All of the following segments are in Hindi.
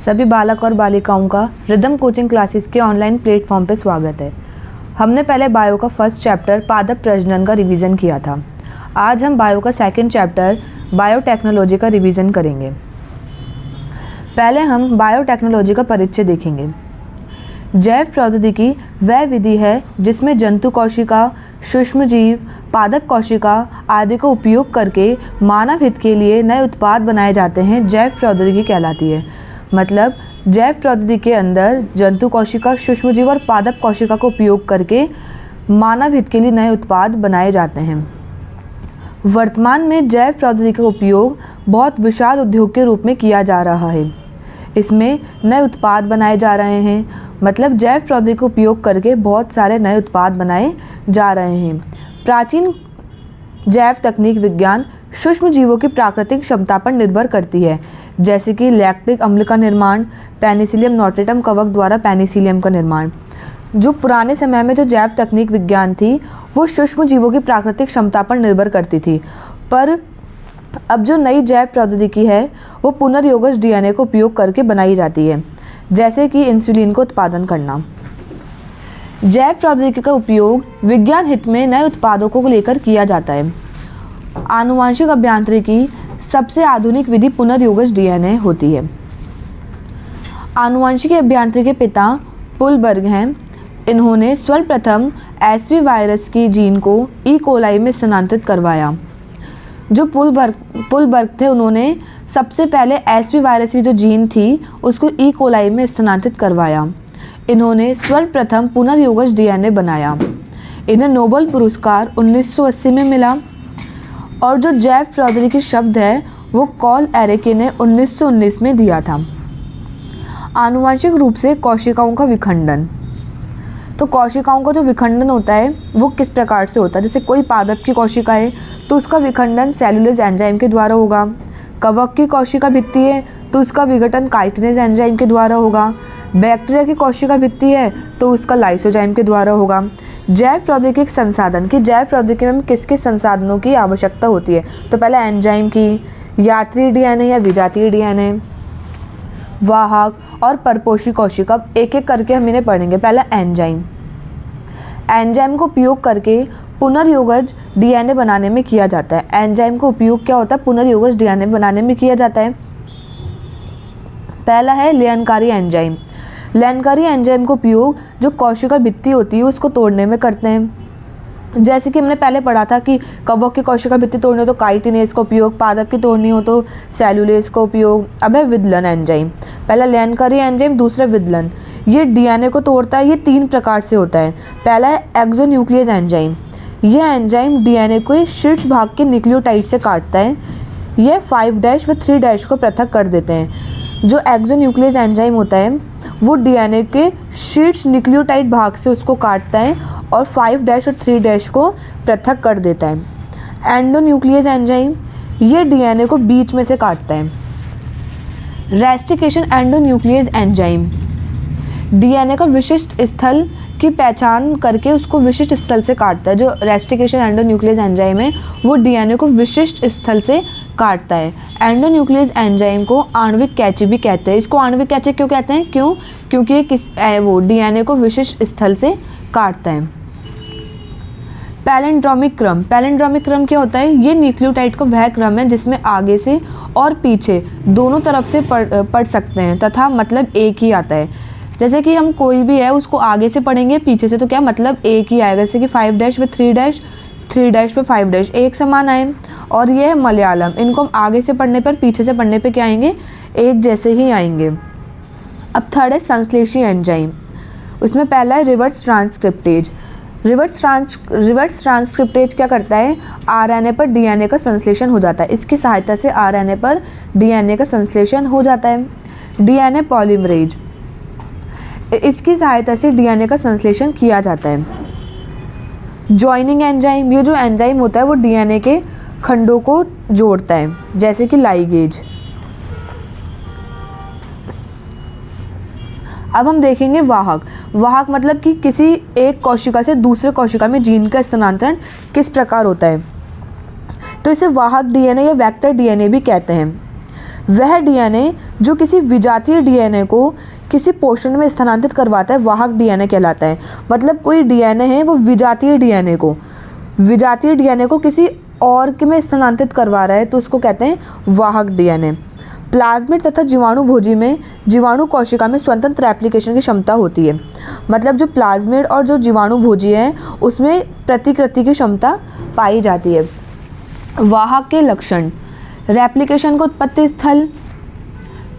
सभी बालक और बालिकाओं का रिदम कोचिंग क्लासेस के ऑनलाइन प्लेटफॉर्म पर स्वागत है। हमने पहले बायो का फर्स्ट चैप्टर पादप प्रजनन का रिवीजन किया था। आज हम बायो का सेकंड चैप्टर बायोटेक्नोलॉजी का रिवीजन करेंगे। पहले हम बायोटेक्नोलॉजी का परिचय देखेंगे। जैव प्रौद्योगिकी वह विधि है जिसमें जंतु कोशिका, सूक्ष्मजीव, पादप कोशिका आदि का उपयोग करके मानव हित के लिए नए उत्पाद बनाए जाते हैं। जैव प्रौद्योगिकी कहलाती है। मतलब जैव प्रौद्योगिकी के अंदर जंतु कोशिका, सूक्ष्मजीव और पादप कोशिका का उपयोग करके मानव हित के लिए नए उत्पाद बनाए जाते हैं। वर्तमान में जैव प्रौद्योगिकी का उपयोग बहुत विशाल उद्योग के रूप में किया जा रहा है। इसमें नए उत्पाद बनाए जा रहे हैं। मतलब जैव प्रौद्योगिकी का उपयोग करके बहुत सारे नए उत्पाद बनाए जा रहे हैं। प्राचीन जैव तकनीक विज्ञान सूक्ष्म जीवों की प्राकृतिक क्षमता पर निर्भर करती है, जैसे कि लैक्टिक अम्ल का निर्माण, पेनिसिलियम नोटेटम कवक द्वारा पेनिसिलियम का निर्माण। जो पुराने समय में जो जैव तकनीक विज्ञान थी वो सूक्ष्म जीवों की प्राकृतिक क्षमता पर निर्भर करती थी, पर अब जो नई जैव प्रौद्योगिकी है वो पुनर्योगज डीएनए को उपयोग करके बनाई जाती है, जैसे कि इंसुलिन को उत्पादन करना। जैव प्रौद्योगिकी का उपयोग विज्ञान हित में नए उत्पादों को लेकर किया जाता है। आनुवांशिक अभियांत्रिकी सबसे आधुनिक विधि पुनर्योगज डीएनए होती है। आनुवांशिक अभियांत्रिकी के पिता पुलबर्ग हैं। इन्होंने सर्वप्रथम एसवी वायरस की जीन को ई कोलाई में स्थानांतरित करवाया। जो पुलबर्ग थे उन्होंने सबसे पहले एसवी वायरस की जो जीन थी उसको ई कोलाई में स्थानांतरित करवाया। इन्होंने सर्वप्रथम पुनर्योगज डीएनए बनाया। इन्हें नोबेल पुरस्कार 1980 में मिला। और जो जैव प्रौद्योगिकी शब्द है वो कॉल एरेके ने 1919 में दिया था। आनुवांशिक रूप से कोशिकाओं का विखंडन। तो कोशिकाओं का जो विखंडन होता है वो किस प्रकार से होता है? जैसे कोई पादप की कोशिका है तो उसका विखंडन सेलुलोज एंजाइम के द्वारा होगा। कवक की कोशिका भित्ति है तो उसका विघटन काइटिनेज एंजाइम के द्वारा होगा। बैक्टीरिया की कोशिका भित्ति है तो उसका लाइसोजाइम के द्वारा होगा। जैव प्रौद्योगिकी संसाधन की जैव प्रौद्योगिकी में किस किस संसाधनों की आवश्यकता होती है? तो पहले एंजाइम की, यात्री डीएनए या विजातीय डीएनए, वाहक और परपोषी कोशिका। एक एक करके हम इन्हें पढ़ेंगे। पहला एंजाइम। एंजाइम को उपयोग करके पुनर्योगज डीएनए बनाने में किया जाता है। एंजाइम का उपयोग क्या होता है? पुनर्योगज डीएनए बनाने में किया जाता है। पहला है लेयनकारी एंजाइम। लेयनकारी एंजाइम का उपयोग जो कोशिका भित्ति होती है उसको तोड़ने में करते हैं। जैसे कि हमने पहले पढ़ा था कि कवक की कोशिका भित्ति तोड़नी हो तो काइटिनेज का उपयोग, पादप की तोड़नी हो तो सेलुलेज का उपयोग। अब है विदलन एंजाइम। पहला लेयनकारी एंजाइम, दूसरा विदलन। ये डीएनए को तोड़ता है। ये 3 प्रकार से होता है। पहला है एक्सोन्यूक्लियस एंजाइम। यह एंजाइम डीएनए को शीर्ष भाग के न्यूक्लियोटाइड से काटता है। यह 5' व 3' को पृथक कर देते हैं। जो एक्सोन्यूक्लियस एंजाइम होता है वो डीएनए के शीर्ष न्यूक्लियोटाइड भाग से उसको काटता है और 5' और 3' को पृथक कर देता है। एंडोन्यूक्लियस एंजाइम ये डीएनए को बीच में से काटता है। रेस्टिकेशन एंडोन्यूक्लियस एंजाइम डीएनए का विशिष्ट स्थल की पहचान करके उसको विशिष्ट स्थल से काटता है। जो रेस्टिकेशन एंडोन्यूक्लियस एंजाइम है वो डीएनए को विशिष्ट स्थल से काटता है। एंडोन्यूक्लियस एंजाइम को आणविक कैची भी कहते हैं। इसको आणविक कैची क्यों कहते हैं? क्योंकि ये वो डीएनए को विशिष्ट स्थल से काटता है। पैलिंड्रोमिक क्रम। पैलिंड्रोमिक क्रम क्या होता है? ये न्यूक्लियोटाइड का वह क्रम है जिसमें आगे से और पीछे दोनों तरफ से पढ़ सकते हैं तथा मतलब एक ही आता है। जैसे कि हम कोई भी है उसको आगे से पढ़ेंगे पीछे से तो क्या मतलब एक ही आएगा। जैसे कि 5' व 3', 3' व 5' एक समान आए। और ये है मलयालम। इनको हम आगे से पढ़ने पर पीछे से पढ़ने पे क्या आएंगे? एक जैसे ही आएंगे। अब थर्ड है संश्लेषी एंजाइम। उसमें पहला है रिवर्स ट्रांसक्रिप्टेज। रिवर्स ट्रांसक्रिप्टेज क्या करता है? आरएनए पर डीएनए का संश्लेषण हो जाता है। इसकी सहायता से आरएनए पर डीएनए का संश्लेषण हो जाता है। डीएनए पॉलीमरेज, इसकी सहायता से डीएनए का संश्लेषण किया जाता है। जॉइनिंग एंजाइम, ये जो एंजाइम होता है वो डीएनए के खंडों को जोड़ता है, जैसे कि लाइगेज। अब हम देखेंगे वाहक। वाहक मतलब कि किसी एक कोशिका से दूसरे कोशिका में जीन का स्थानांतरण किस प्रकार होता है, तो इसे वाहक डीएनए या वेक्टर डीएनए भी कहते हैं। वह डीएनए जो किसी विजातीय डीएनए को किसी पोषण में स्थानांतरित करवाता है वाहक डीएनए कहलाता है। मतलब कोई डीएनए है वो विजातीय डीएनए को किसी और के में स्थानांतरित करवा रहा है तो उसको कहते हैं वाहक डीएनए। प्लाज्मिड तथा जीवाणु भोजी में जीवाणु कोशिका में स्वतंत्र रेप्लिकेशन की क्षमता होती है। मतलब जो प्लाज्मिड और जो जीवाणु भोजी है उसमें प्रतिकृति की क्षमता पाई जाती है। वाहक के लक्षण, रेप्लिकेशन का उत्पत्ति स्थल।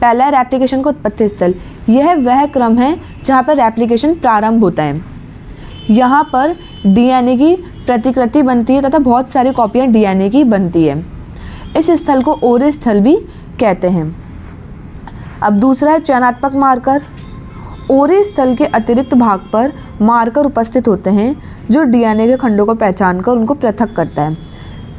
पहला है रेप्लिकेशन का उत्पत्ति स्थल। यह वह क्रम है जहाँ पर रेप्लिकेशन प्रारंभ होता है। यहाँ पर डीएनए की प्रतिकृति बनती है तथा बहुत सारी कॉपियाँ डीएनए की बनती है। इस स्थल को ओरे स्थल भी कहते हैं। अब दूसरा है चयनात्मक मार्कर। ओरे स्थल के अतिरिक्त भाग पर मार्कर उपस्थित होते हैं जो डीएनए के खंडों को पहचान कर उनको पृथक करता है।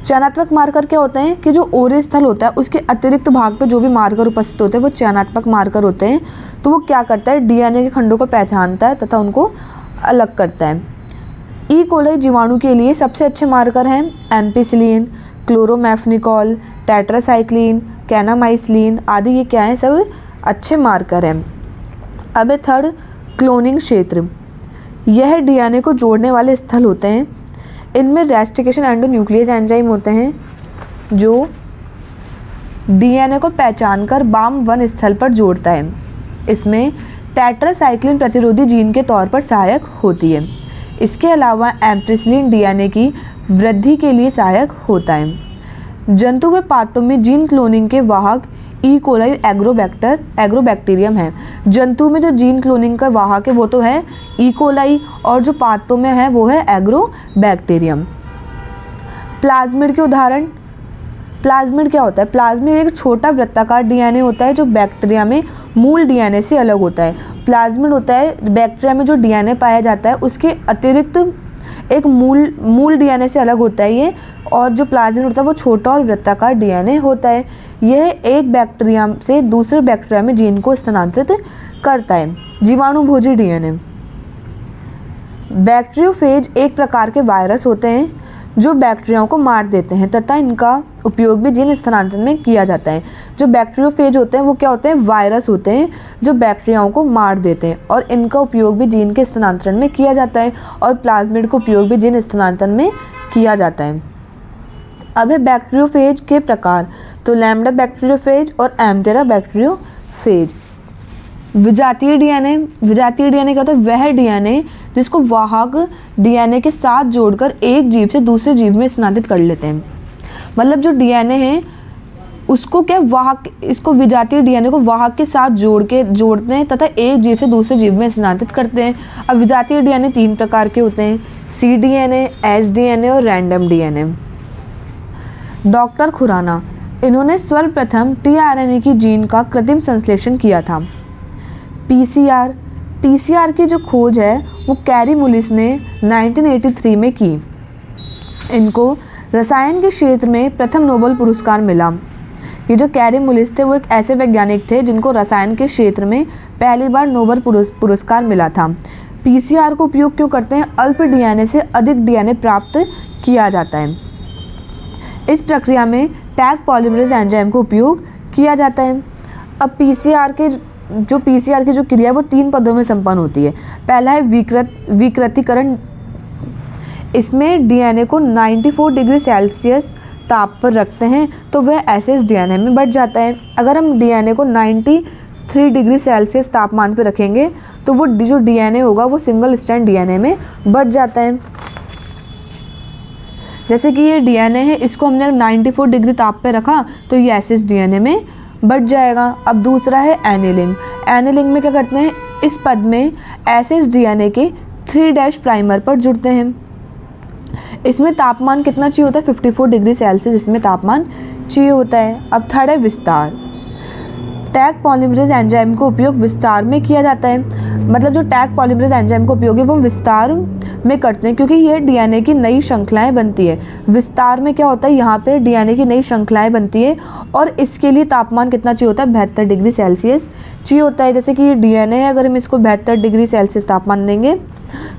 चयनात्मक मार्कर क्या होते हैं कि जो ओरे स्थल होता है उसके अतिरिक्त भाग पर जो भी मार्कर उपस्थित होते हैं वो चयनात्मक मार्कर होते हैं। तो वो क्या करता है, डीएनए के खंडों को पहचानता है तथा उनको अलग करता है। ई कोलाई जीवाणु के लिए सबसे अच्छे मार्कर हैं एम्पिसिलिन, क्लोरोमेफनिकॉल, टेट्रासाइक्लिन, कैनामाइसिलिन आदि। ये क्या है, सब अच्छे मार्कर हैं। अब है थर्ड, क्लोनिंग क्षेत्र। यह डीएनए को जोड़ने वाले स्थल होते हैं। इनमें रेस्टिकेशन एंडोन्यूक्लियस एंजाइम होते हैं जो डीएनए को पहचान कर बाम वन स्थल पर जोड़ता है। इसमें टेट्रासाइक्लिन प्रतिरोधी जीन के तौर पर सहायक होती है। इसके अलावा एम्पिसिलिन डीएनए की वृद्धि के लिए सहायक होता है। जंतु व पादपों में जीन क्लोनिंग के वाहक ई कोलाई एग्रोबैक्टीरियम है। जंतु में जो जीन क्लोनिंग का वाहक है वो तो है ई कोलाई और जो पादपों में है वो है एग्रोबैक्टीरियम। प्लाज्मिड के उदाहरण। प्लाज्मिड क्या होता है? प्लाज्मिड एक छोटा वृत्ताकार डीएनए होता है जो बैक्टीरिया में मूल डीएनए से अलग होता है। प्लाज्मिड होता है बैक्टीरिया में जो डीएनए पाया जाता है उसके अतिरिक्त एक मूल डीएनए से अलग होता है ये, और जो प्लाज्मिड होता है वो छोटा और वृत्ताकार डीएनए होता है। यह एक बैक्टीरिया से दूसरे बैक्टीरिया में जीन को स्थानांतरित करता है। जीवाणु भोजी डीएनए। बैक्टीरियोफेज एक प्रकार के वायरस होते हैं जो बैक्टीरियाओं को मार देते हैं तथा इनका उपयोग भी जीन स्थानांतरण में किया जाता है। जो बैक्टीरियोफेज होते हैं वो क्या होते हैं? वायरस होते हैं जो बैक्टीरियाओं को मार देते हैं और इनका उपयोग भी जीन के स्थानांतरण में किया जाता है और प्लाज्मिड का उपयोग भी जीन स्थानांतरण में किया जाता है। अब है बैक्टीरियोफेज के प्रकार। तो लैम्डा बैक्टीरियोफेज और एम्थेरा बैक्टीरियोफेज। विजातीय डीएनए। विजातीय डीएनए क्या होता है? वह डीएनए जिसको वाहक डीएनए के साथ जोड़कर एक जीव से दूसरे जीव में स्थानांतरित कर लेते हैं। मतलब जो डीएनए है उसको क्या वाहक, इसको विजातीय डीएनए को वाहक के साथ जोड़ते हैं तथा एक जीव से दूसरे जीव में स्थानांतरित करते हैं। अब विजातीय डीएनए 3 प्रकार के होते हैं, सी डीएनए, एस डीएनए और रैंडम डीएनए। डॉक्टर खुराना, इन्होंने सर्वप्रथम टीआरएनए की जीन का कृत्रिम संश्लेषण किया था। पीसीआर की जो खोज है वो कैरी मुलिस ने 1983 में की। इनको रसायन के क्षेत्र में प्रथम नोबेल पुरस्कार मिला। ये जो कैरी मुलिस थे वो एक ऐसे वैज्ञानिक थे जिनको रसायन के क्षेत्र में पहली बार नोबेल पुरस्कार मिला था। पीसीआर को उपयोग क्यों करते हैं? अल्प डीएनए से अधिक डीएनए प्राप्त किया जाता है। इस प्रक्रिया में टैग पॉलीमरेज एंजाइम का उपयोग किया जाता है। अब पीसीआर की जो क्रिया है वो 3 पदों में संपन्न होती है। पहला है विकृतीकरण। इसमें डीएनए को 94 डिग्री सेल्सियस ताप पर रखते हैं तो वह एसएस डीएनए में बढ़ जाता है। अगर हम डीएनए को 93 डिग्री सेल्सियस तापमान पर रखेंगे तो वो जो डीएनए होगा वो सिंगल स्ट्रैंड डीएनए में बढ़ जाता है। जैसे कि ये डीएनए है, इसको हमने 94 डिग्री ताप पे रखा तो ये एसएस डीएनए में बढ़ जाएगा। अब दूसरा है एनिलिंग। एनिलिंग में क्या करते हैं? इस पद में एसएस डीएनए के 3' प्राइमर पर जुड़ते हैं। इसमें तापमान कितना चाहिए होता है? 54 डिग्री सेल्सियस इसमें तापमान चाहिए होता है। अब थर्ड है विस्तार। टैग पॉलीमरेज एंजाइम का उपयोग विस्तार में किया जाता है। मतलब जो टैग पॉलीमरेज एंजाइम का उपयोग है वो विस्तार में करते हैं क्योंकि ये डीएनए की नई श्रृंखलाएं बनती है। विस्तार में क्या होता है? यहाँ पे डीएनए की नई श्रृंखलाएं बनती है और इसके लिए तापमान कितना चाहिए होता है? 72 डिग्री सेल्सियस चाहिए होता है। जैसे कि ये डीएनए है, अगर हम इसको 72 डिग्री सेल्सियस तापमान देंगे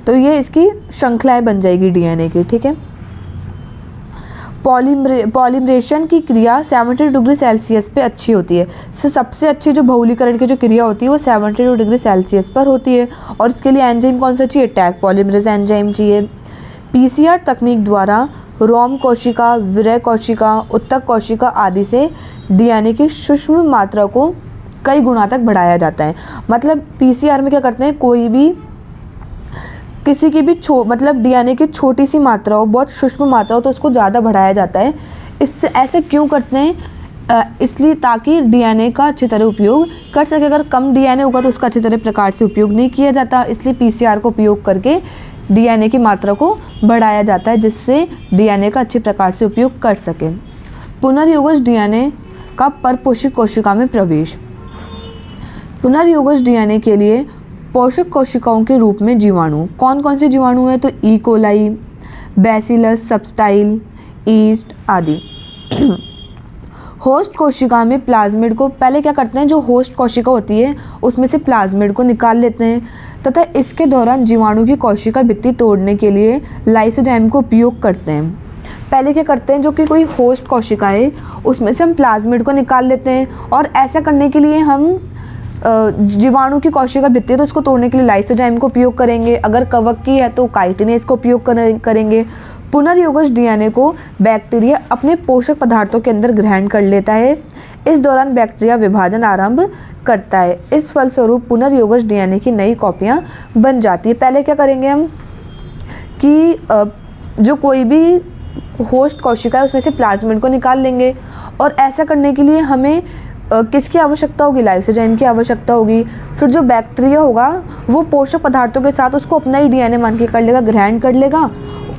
तो ये इसकी श्रृंखलाएं बन जाएगी डीएनए की। ठीक है। पॉलीमरेशन की क्रिया 70 डिग्री सेल्सियस पे अच्छी होती है। सबसे अच्छी जो बहुलीकरण की जो क्रिया होती है वो 72 डिग्री सेल्सियस पर होती है। और इसके लिए एंजाइम कौन सा चाहिए? टैग पॉलीमरेज एंजाइम चाहिए। पीसीआर तकनीक द्वारा रोम कोशिका, विरय कोशिका, उत्तक कोशिका आदि से डीएनए की सूक्ष्म मात्रा को कई गुना तक बढ़ाया जाता है। मतलब पीसीआर में क्या करते हैं, कोई भी किसी की भी मतलब डीएनए की छोटी सी मात्रा हो, बहुत सूक्ष्म मात्रा हो, तो उसको ज़्यादा बढ़ाया जाता है। इससे ऐसे क्यों करते हैं? इसलिए ताकि डीएनए का अच्छी तरह उपयोग कर सके। अगर कम डीएनए होगा तो उसका अच्छी तरह प्रकार से उपयोग नहीं किया जाता, इसलिए पीसीआर को उपयोग करके डीएनए की मात्रा को बढ़ाया जाता है, जिससे डीएनए का अच्छे प्रकार से उपयोग कर सके। पुनर्योगज डीएनए का परपोषक कोशिका में प्रवेश। पुनर्योगज डीएनए के लिए पोषक कोशिकाओं के रूप में जीवाणु, कौन कौन से जीवाणु हैं? तो ई कोलाई, बैसिलस सब्टाइल, ईस्ट आदि। होस्ट कोशिका में प्लाज्मिड को पहले क्या करते हैं, जो होस्ट कोशिका होती है उसमें से प्लाज्मिड को निकाल लेते हैं तथा इसके दौरान जीवाणु की कोशिका भित्ति तोड़ने के लिए लाइसोजाइम को उपयोग करते हैं। पहले क्या करते हैं, जो कि कोई होस्ट कोशिका है उसमें से हम प्लाज्मिड को निकाल लेते हैं और ऐसा करने के लिए हम जीवाणु की कोशिका भित्ति है तो उसको तोड़ने के लिए लाइसोजाइम को उपयोग करेंगे। अगर कवक की है तो काइटिनेज को उपयोग करेंगे। पुनर्योगज डीएनए को बैक्टीरिया अपने पोषक पदार्थों के अंदर ग्रहण कर लेता है। इस दौरान बैक्टीरिया विभाजन आरंभ करता है। इस फलस्वरूप पुनर्योगज डीएनए की नई कॉपियां बन जाती है। पहले क्या करेंगे हम कि जो कोई भी होस्ट कोशिका है उसमें से प्लाज्मिड को निकाल लेंगे और ऐसा करने के लिए हमें किसकी आवश्यकता होगी? लाइसोजाइम की आवश्यकता होगी। फिर जो बैक्टीरिया होगा वो पोषक पदार्थों के साथ उसको अपना ही डीएनए मान के कर लेगा, ग्रहण कर लेगा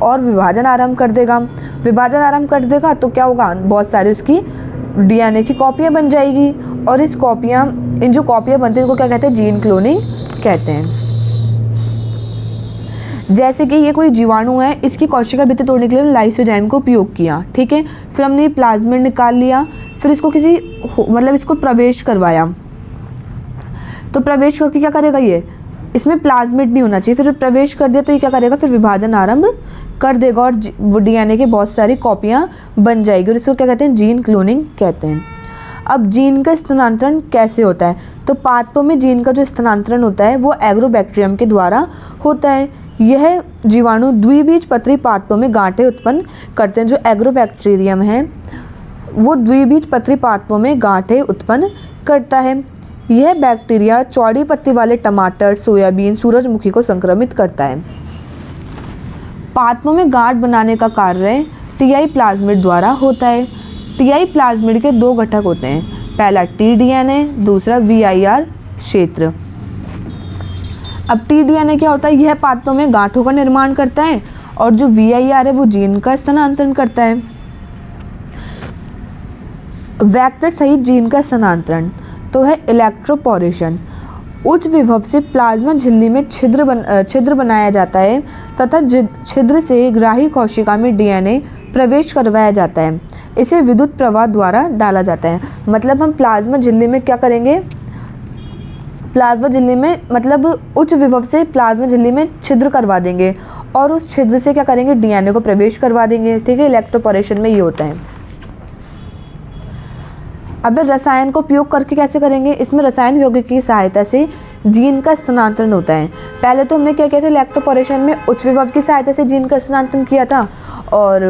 और विभाजन आरंभ कर देगा। विभाजन आरंभ कर देगा तो क्या होगा, बहुत सारी उसकी डीएनए की कॉपियाँ बन जाएगी और इन जो कॉपियाँ बनती हैं इनको क्या कहते हैं? जीन क्लोनिंग कहते हैं। जैसे कि ये कोई जीवाणु है, इसकी कोशिका भित्ति तोड़ने के लिए हमने लाइसोजाइम को उपयोग किया, ठीक है। फिर हमने प्लाज्मिड निकाल लिया, फिर इसको इसको प्रवेश करवाया। तो प्रवेश करके क्या करेगा, ये इसमें प्लाज्मिड नहीं होना चाहिए, फिर प्रवेश कर दिया तो ये क्या करेगा, फिर विभाजन आरंभ कर देगा और वो डीएनए की बहुत सारी कॉपियाँ बन जाएगी और इसको क्या कहते हैं? जीन क्लोनिंग कहते हैं। अब जीन का स्थानांतरण कैसे होता है? तो पादपों में जीन का जो स्थानांतरण होता है वो एग्रोबैक्टीरियम के द्वारा होता है। यह जीवाणु द्विबीजपत्री पादपों में गांठें उत्पन्न करते हैं। जो एग्रोबैक्टीरियम है वो द्विबीजपत्री पादपों में गांठें उत्पन्न करता है। यह बैक्टीरिया चौड़ी पत्ती वाले टमाटर, सोयाबीन, सूरजमुखी को संक्रमित करता है। पादपों में गांठ बनाने का कार्य टीआई प्लाज्मिड द्वारा होता है। टीआई प्लाज्मिड के दो घटक होते हैं, पहला टीडीएनए, दूसरा वीआईआर क्षेत्र। अब टीडीएनए क्या होता है? यह पादपों में गांठों का निर्माण करता है और जो वीआईआर है वो जीन का स्थानांतरण करता है। वेक्टर सहित जीन का स्थानांतरण तो है इलेक्ट्रोपोरेशन। उच्च विभव से प्लाज्मा झिल्ली में छिद्र बनाया जाता है तथा छिद्र से ग्राही कोशिका में डीएनए प्रवेश करवाया जाता है। इसे विद्युत प्रवाह द्वारा डाला जाता है। मतलब हम प्लाज्मा झिल्ली में क्या करेंगे, प्लाज्मा झिल्ली में मतलब उच्च विभव से प्लाज्मा झिल्ली में छिद्र करवा देंगे और उस छिद्र से क्या करेंगे, डीएनए को प्रवेश करवा देंगे, ठीक है। इलेक्ट्रोपोरेशन में ये होता है। अब रसायन का उपयोग करके कैसे करेंगे? इसमें रसायन यौगिक की सहायता से जीन का स्थानांतरण होता है। पहले तो हमने क्या किया था, इलेक्ट्रोपोरेशन में उच्च विभव की सहायता से जीन का स्थानांतरण किया था और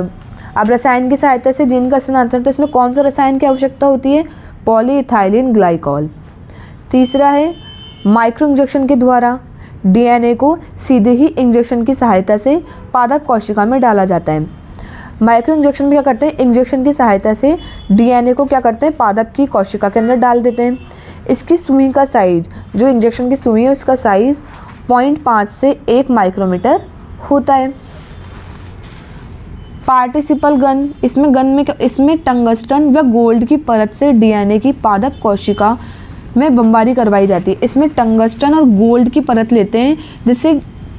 अब रसायन की सहायता से जीन का स्थानांतरण। तो इसमें कौन सा रसायन की आवश्यकता होती है? Polyethylene glycol. तीसरा है माइक्रो इंजेक्शन के द्वारा डीएनए को सीधे ही इंजेक्शन की सहायता से पादप कोशिका में डाला जाता है। माइक्रो इंजेक्शन में क्या करते हैं, इंजेक्शन की सहायता से डीएनए को क्या करते हैं, पादप की कोशिका के अंदर डाल देते हैं। इसकी सुई का साइज, जो इंजेक्शन की सुई है उसका साइज 0.5 से 1 माइक्रोमीटर होता है। पार्टिसिपल गन, इसमें टंगस्टन व गोल्ड की परत से डीएनए की पादप कोशिका में बमबारी करवाई जाती है। इसमें टंगस्टन और गोल्ड की परत लेते हैं जिससे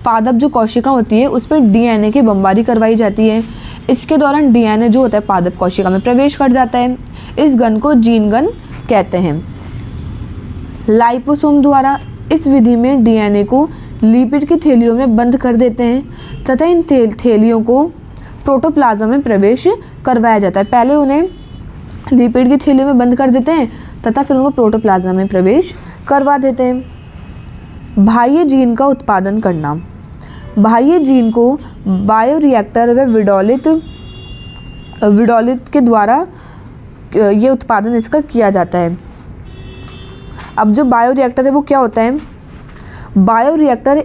पादप जो कोशिका होती है उस पर डीएनए की बमबारी करवाई जाती है। इसके दौरान डीएनए जो होता है पादप कोशिका में प्रवेश कर जाता है। इस गन को जीन गन कहते हैं। लाइपोसोम द्वारा इस विधि में डीएनए को लिपिड की थैलियों में बंद कर देते हैं तथा इन थैलियों को प्रोटोप्लाज्म में प्रवेश करवाया जाता है। पहले उन्हें लिपिड की थैली में बंद कर देते हैं तथा फिर उनको प्रोटोप्लाज्म में प्रवेश करवा देते हैं। बाह्य जीन का उत्पादन करना। बाह्य जीन को बायोरिएक्टर व विडोलित के द्वारा ये उत्पादन इसका किया जाता है। अब जो बायोरिएक्टर है वो क्या होता है? बायोरिएक्टर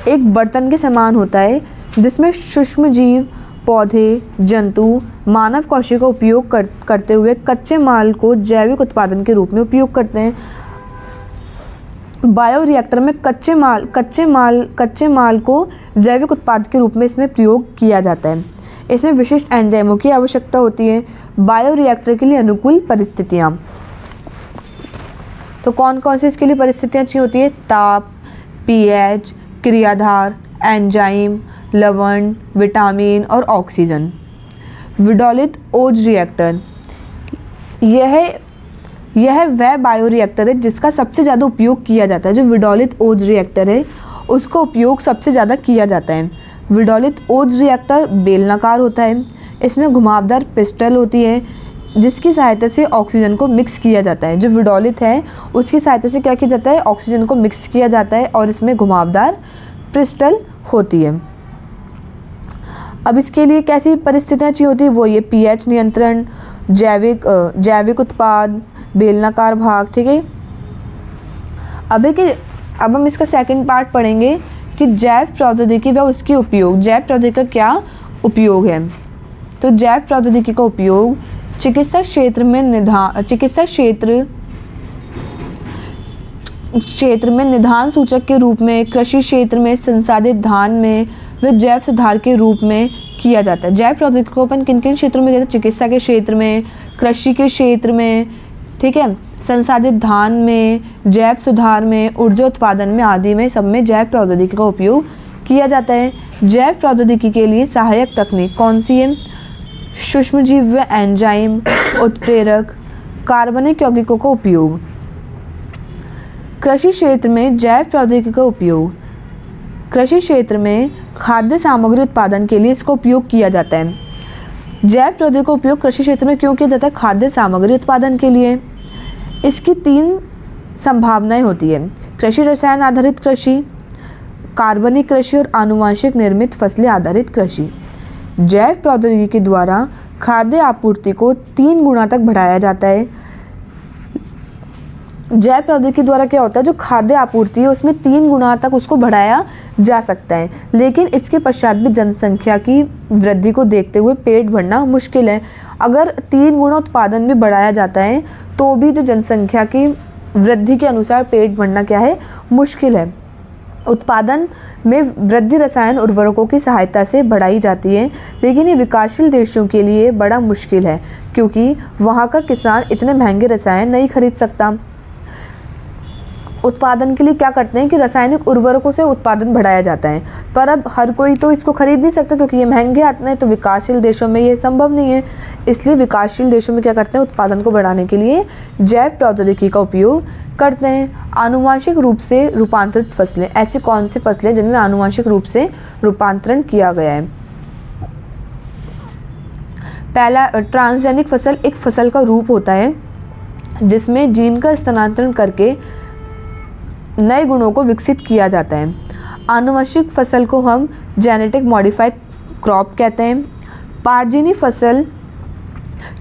एक बर्तन के समान होता है जिसमें सूक्ष्म जीव, पौधे, जंतु, मानव कोशिका का उपयोग करते हुए कच्चे माल को जैविक उत्पादन के रूप में उपयोग करते हैं। बायोरिएक्टर में कच्चे माल को जैविक उत्पाद के रूप में इसमें प्रयोग किया जाता है। इसमें विशिष्ट एंजाइमों की आवश्यकता होती है। बायोरिएक्टर के लिए अनुकूल परिस्थितियाँ, तो कौन कौन सी इसके लिए परिस्थितियाँ अच्छी होती है? ताप, पीएच, क्रियाधार, एंजाइम, लवण, विटामिन और ऑक्सीजन। विडोलित ओज रिएक्टर, यह वह बायोरिएक्टर है जिसका सबसे ज़्यादा उपयोग किया जाता है। जो विडोलित ओज रिएक्टर है उसका उपयोग सबसे ज़्यादा किया जाता है। विडोलित ओज रिएक्टर बेलनाकार होता है। इसमें घुमावदार पिस्टल होती है जिसकी सहायता से ऑक्सीजन को मिक्स किया जाता है। जो विडोलित है उसकी सहायता से क्या किया जाता है? ऑक्सीजन को मिक्स किया जाता है और इसमें घुमावदार पिस्टल होती है। अब इसके लिए कैसी परिस्थितियाँ चाहिए होती है? वो ये पीएच नियंत्रण, जैविक उत्पाद, बेलनाकार भाग। ठीक है, अब हम इसका सेकंड पार्ट पढ़ेंगे कि जैव प्रौद्योगिकी व उसके उपयोग। जैव प्रौद्योगिकी का क्या उपयोग है? तो जैव प्रौद्योगिकी का उपयोग चिकित्सा क्षेत्र में निदान सूचक के रूप में, कृषि क्षेत्र में, संसाधित धान में व जैव सुधार के रूप में किया जाता है। जैव प्रौद्योगिकी को अपन किन किन क्षेत्रों में कहते हैं? चिकित्सा के क्षेत्र में, कृषि के क्षेत्र में, ठीक है, संसाधित धान में, जैव सुधार में, ऊर्जा उत्पादन में आदि में, सब में जैव प्रौद्योगिकी का उपयोग किया जाता है। जैव प्रौद्योगिकी के लिए सहायक तकनीक कौन सी है? सूक्ष्मजीव व एंजाइम, उत्प्रेरक, कार्बनिक यौगिकों का उपयोग। कृषि क्षेत्र में जैव प्रौद्योगिकी का उपयोग। कृषि क्षेत्र में खाद्य सामग्री उत्पादन के लिए इसका उपयोग किया जाता है। जैव प्रौद्योगिकी का उपयोग कृषि क्षेत्र में क्यों किया जाता है? खाद्य सामग्री उत्पादन के लिए। इसकी 3 संभावनाएं होती है: कृषि रसायन आधारित कृषि, कार्बनिक कृषि और आनुवंशिक निर्मित फसलें आधारित कृषि। जैव प्रौद्योगिकी के द्वारा खाद्य आपूर्ति को 3 गुना तक बढ़ाया जाता है। जैव प्रौद्योगिकी द्वारा क्या होता है? जो खाद्य आपूर्ति है उसमें 3 गुना तक उसको बढ़ाया जा सकता है, लेकिन इसके पश्चात भी जनसंख्या की वृद्धि को देखते हुए पेट भरना मुश्किल है। अगर 3 गुना उत्पादन भी बढ़ाया जाता है तो भी जो जनसंख्या की वृद्धि के अनुसार पेट भरना क्या है? मुश्किल है। उत्पादन में वृद्धि रसायन उर्वरकों की सहायता से बढ़ाई जाती है, लेकिन ये विकासशील देशों के लिए बड़ा मुश्किल है क्योंकि वहाँ का किसान इतने महंगे रसायन नहीं खरीद सकता। उत्पादन के लिए क्या करते हैं कि रासायनिक उर्वरकों से उत्पादन बढ़ाया जाता है, पर अब हर कोई तो इसको खरीद नहीं सकता क्योंकि ये महंगे आते हैं, तो विकासशील देशों में ये संभव नहीं है। इसलिए विकासशील देशों में क्या करते हैं? उत्पादन को बढ़ाने के लिए जैव प्रौद्योगिकी का उपयोग करते हैं। आनुवंशिक रूप से रूपांतरित फसलें, ऐसी कौन सी फसलें जिनमें आनुवंशिक रूप से रूपांतरण किया गया है? पहला, ट्रांसजेनिक फसल एक फसल का रूप होता है जिसमें जीन का स्थानांतरण करके नए गुणों को विकसित किया जाता है। आनुवंशिक फसल को हम जेनेटिक मॉडिफाइड क्रॉप कहते हैं। पारजीनी फसल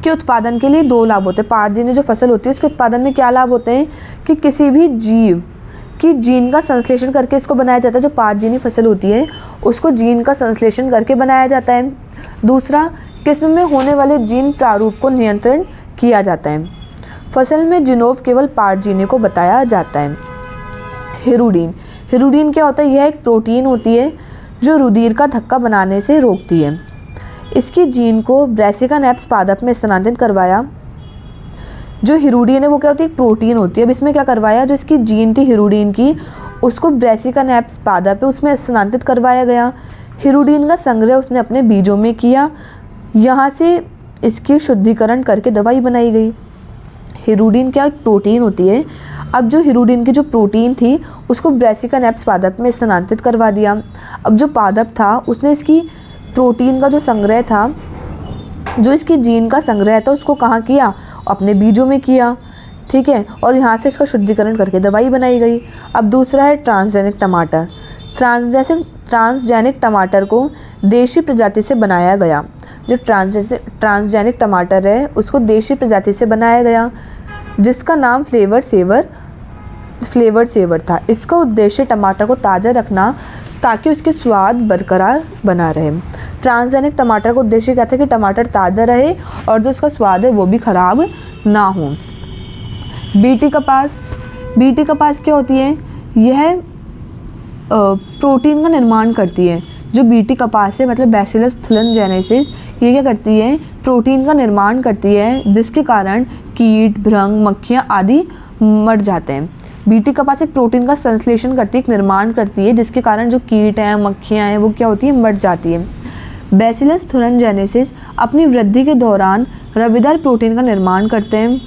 के उत्पादन के लिए 2 लाभ होते हैं। पारजीनी जो फसल होती है उसके उत्पादन में क्या लाभ होते हैं कि किसी भी जीव की जीन का संश्लेषण करके इसको बनाया जाता है। जो पारजीनी फसल होती है उसको जीन का संश्लेषण करके बनाया जाता है। दूसरा, किस्म में होने वाले जीन प्रारूप को नियंत्रण किया जाता है। फसल में जिनोव केवल पारजीनी को बताया जाता है। हिरुडीन, हिरुडीन क्या होता है? यह एक प्रोटीन होती है जो रुधिर का धक्का बनाने से रोकती है। इसकी जीन को ब्रैसिका नेप्स पादप में स्थानांतरित करवाया। जो हिरुडीन है वो क्या होती है? एक प्रोटीन होती है। अब इसमें क्या करवाया? जो इसकी जीन थी हिरुडीन की उसको ब्रैसिका नेप्स पादप है उसमें स्थानांतरित करवाया गया। हिरुडीन का संग्रह उसने अपने बीजों में किया, यहाँ से इसकी शुद्धिकरण करके दवाई बनाई गई। हिरुडीन क्या प्रोटीन होती है। अब जो हिरुडीन की जो प्रोटीन थी उसको ब्रैसिका नेप्स पादप में स्थानांतरित करवा दिया। अब जो पादप था उसने इसकी प्रोटीन का जो संग्रह था, जो इसकी जीन का संग्रह था, उसको कहाँ किया? अपने बीजों में किया, ठीक है, और यहाँ से इसका शुद्धिकरण करके दवाई बनाई गई। अब दूसरा है ट्रांसजेनिक टमाटर। ट्रांसजेनिक टमाटर को देशी प्रजाति से बनाया गया। जो ट्रांसजेनिक टमाटर है उसको देशी प्रजाति से बनाया गया, जिसका नाम फ्लेवर्ड सेवर था। इसका उद्देश्य टमाटर को ताज़ा रखना ताकि उसके स्वाद बरकरार बना रहे। ट्रांसजेनिक टमाटर का उद्देश्य क्या था कि टमाटर ताज़ा रहे और जो उसका स्वाद है वो भी ख़राब ना हो। बीटी कपास क्या होती है? यह प्रोटीन का निर्माण करती है। जो बीटी कपास है मतलब बैसिलस thuringiensis, ये क्या करती है? प्रोटीन का निर्माण करती है, जिसके कारण कीट, भृंग, मक्खियाँ आदि मर जाते हैं। बीटी कपास एक प्रोटीन का संश्लेषण करती है, एक निर्माण करती है, जिसके कारण जो कीट हैं, मक्खियाँ हैं, वो क्या होती है? मर जाती है। बैसिलस thuringiensis अपनी वृद्धि के दौरान रवेदार प्रोटीन का निर्माण करते हैं।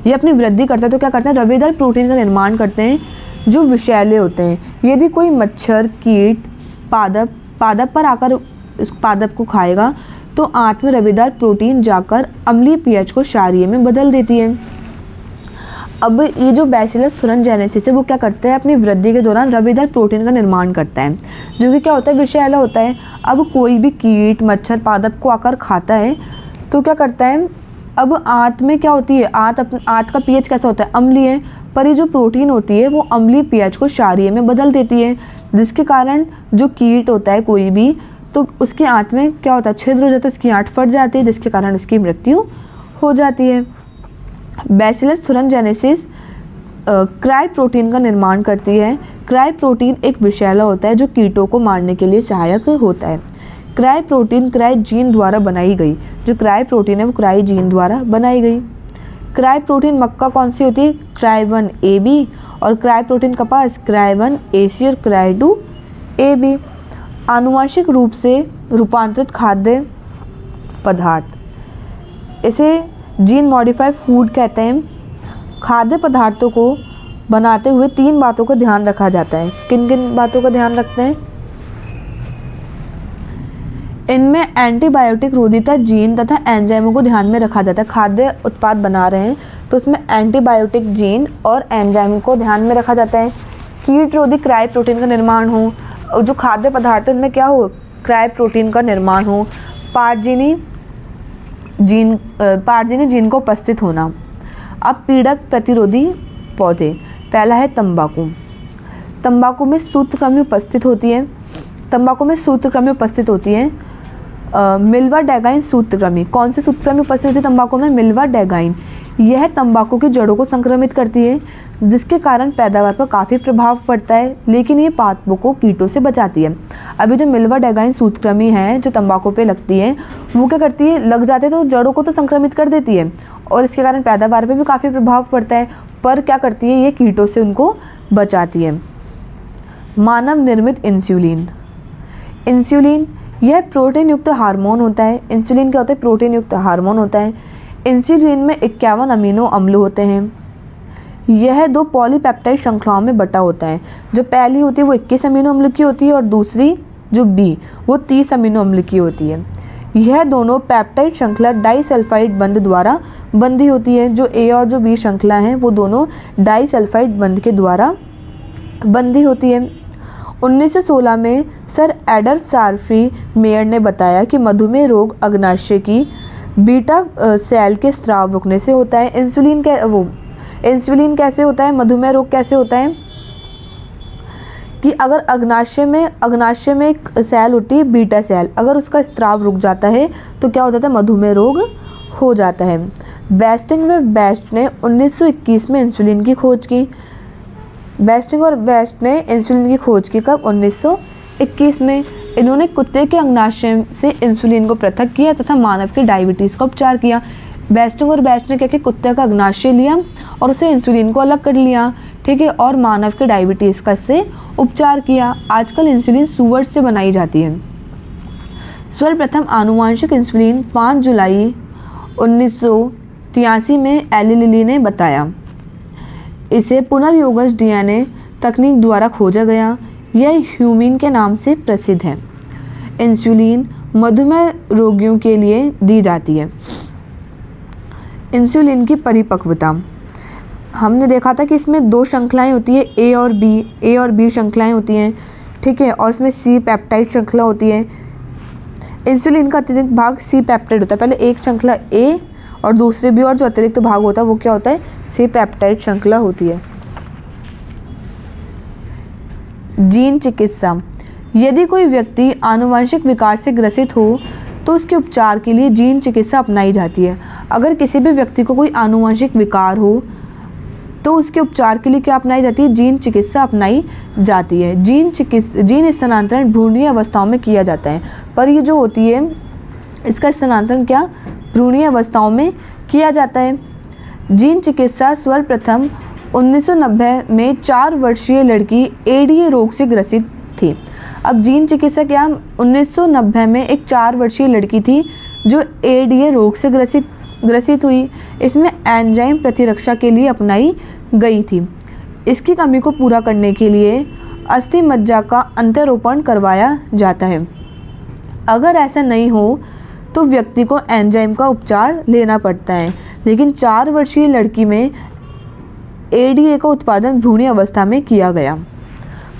ये अपनी वृद्धि करता है तो क्या करते हैं? रवेदार प्रोटीन का निर्माण करते हैं जो विषैले होते हैं। यदि कोई मच्छर, कीट पादप पर आकर इस पादप को खाएगा तो आंत में रवेदार प्रोटीन जाकर अम्लीय पीएच को क्षारीय में बदल देती है। अब ये जो बैसिलस thuringiensis है वो क्या करता है? अपनी वृद्धि के दौरान रवेदार प्रोटीन का निर्माण करता है, जो कि क्या होता है? विषैला होता है। अब कोई भी कीट, मच्छर पादप को आकर खाता है तो क्या करता है? अब आंत में क्या होती है? आंत का पीएच कैसा होता है? अम्लीय है, पर ये जो प्रोटीन होती है वो अम्लीय पीएच को क्षारीय में बदल देती है, जिसके कारण जो कीट होता है कोई भी, तो उसकी आंत में क्या होता है? छिद्र हो जाता है, उसकी आंत फट जाती है, जिसके कारण उसकी मृत्यु हो जाती है। बैसिलस thuringiensis क्राई प्रोटीन का निर्माण करती है। क्राई प्रोटीन एक विषैला होता है जो कीटों को मारने के लिए सहायक होता है। क्राई प्रोटीन क्राई जीन द्वारा बनाई गई। जो क्राई प्रोटीन है वो क्राई जीन द्वारा बनाई गई। क्राई प्रोटीन मक्का कौन सी होती है? क्राई 1AB, और क्राई प्रोटीन कपास क्राई 1AC और क्राई 2AB। आनुवांशिक रूप से रूपांतरित खाद्य पदार्थ, इसे जीन मॉडिफाइड फूड कहते हैं। खाद्य पदार्थों को बनाते हुए 3 बातों का ध्यान रखा जाता है। किन किन बातों का ध्यान रखते हैं? इनमें एंटीबायोटिक रोधिता जीन तथा एंजाइमों को ध्यान में रखा जाता है। खाद्य उत्पाद बना रहे हैं तो उसमें एंटीबायोटिक जीन और एंजाइम को ध्यान में रखा जाता है। कीट रोधी क्राई प्रोटीन का निर्माण हो, और जो खाद्य पदार्थ है उनमें क्या हो? क्राई प्रोटीन का निर्माण हो। पारजीनी जीन को उपस्थित होना। अब पीड़क प्रतिरोधी पौधे, पहला है तंबाकू। तंबाकू में सूत्रकृमि उपस्थित होती है। मिल्वा डैगाइन सूत्रकृमि। कौन से सूत्रकृमि उपस्थित होती है तंबाकू में? मिल्वा डैगाइन। यह तंबाकू की जड़ों को संक्रमित करती है, जिसके कारण पैदावार पर काफ़ी प्रभाव पड़ता है, लेकिन ये पादपों को कीटों से बचाती है। अभी जो मिल्वा डैगाइन सूत्रकृमि है जो तंबाकू पे लगती है, वो क्या करती है? लग जाते तो जड़ों को तो संक्रमित कर देती है और इसके कारण पैदावार पे भी काफ़ी प्रभाव पड़ता है, पर क्या करती है? ये कीटों से उनको बचाती है। मानव निर्मित इंसुलिन। यह प्रोटीन युक्त हार्मोन होता है। इंसुलिन क्या होता है? प्रोटीन युक्त हार्मोन होता है। इंसुलिन में 51 अमीनो अम्ल होते हैं। यह 2 पॉलीपेप्टाइड श्रृंखलाओं में बटा होता है। जो पहली होती है वो 21 अमीनो अम्ल की होती है और दूसरी जो बी वो 30 अमीनो अम्ल की होती है। यह दोनों पेप्टाइड श्रृंखला डाइसल्फाइड बंध द्वारा बंधी होती है। जो ए और जो बी श्रृंखला हैं वो दोनों डाइसल्फाइड बंध के द्वारा बंधी होती है। 1916 में सर एडल्फ सार्फी मेयर ने बताया कि मधुमेह रोग अग्नाशय की बीटा सेल के स्राव रुकने से होता है। इंसुलिन कैसे होता है? मधुमेह रोग कैसे होता है कि अगर अग्नाशय में एक सेल होती है बीटा सेल, अगर उसका स्राव रुक जाता है तो क्या हो जाता है? मधुमेह रोग हो जाता है। बेस्टिंग व बेस्ट ने 1921 में इंसुलिन की खोज की। बेस्टिंग और बेस्ट ने इंसुलिन की खोज की कब? 1921 में। इन्होंने कुत्ते के अग्नाशय से इंसुलिन को पृथक किया तथा मानव के डायबिटीज़ का उपचार किया। बेस्टिंग और बेस्ट ने क्या किया? कुत्ते का अग्नाशय लिया और उसे इंसुलिन को अलग कर लिया, ठीक है, और मानव के डायबिटीज़ का इससे उपचार किया। आजकल इंसुलिन सुअर से बनाई जाती है। सर्वप्रथम आनुवांशिक इंसुलिन 5 जुलाई 1983 में एली लिली ने बताया। इसे पुनर्योगज डीएनए तकनीक द्वारा खोजा गया। यह ह्यूमिन के नाम से प्रसिद्ध है। इंसुलिन मधुमेह रोगियों के लिए दी जाती है। इंसुलिन की परिपक्वता, हमने देखा था कि इसमें 2 श्रृंखलाएं होती है, ए और बी श्रृंखलाएं होती हैं, ठीक है, और इसमें सी पेप्टाइड श्रृंखला होती है। इंसुलिन का अतिरिक्त भाग सी पेप्टाइड होता है। पहले एक श्रृंखला ए और दूसरे बी, और जो अतिरिक्त भाग होता है वो क्या होता है, सी पेप्टाइड श्रृंखला होती है। जीन चिकित्सा, यदि कोई व्यक्ति आनुवंशिक विकार से ग्रसित हो तो उसके उपचार के लिए जीन चिकित्सा अपनाई जाती है। अगर किसी भी व्यक्ति को कोई आनुवंशिक विकार हो तो उसके उपचार के लिए क्या अपनाई जाती है, जीन चिकित्सा अपनाई जाती है। जीन स्थानांतरण भ्रूणीय अवस्थाओं में किया जाता है, पर ये जो होती है इसका स्थानांतरण क्या भ्रूणीय अवस्थाओं में किया जाता है। जीन चिकित्सा सर्वप्रथम 1990 में 4 वर्षीय लड़की एडीए रोग से ग्रसित थी। अब जीन चिकित्सा क्या, 1990 में एक 4 वर्षीय लड़की थी जो एडीए रोग से ग्रसित हुई। इसमें एंजाइम प्रतिरक्षा के लिए अपनाई गई थी। इसकी कमी को पूरा करने के लिए अस्थि मज्जा का अंतरोपण करवाया जाता है। अगर ऐसा नहीं हो तो व्यक्ति को एंजाइम का उपचार लेना पड़ता है। लेकिन 4 वर्षीय लड़की में एडीए का उत्पादन भ्रूणीय अवस्था में किया गया।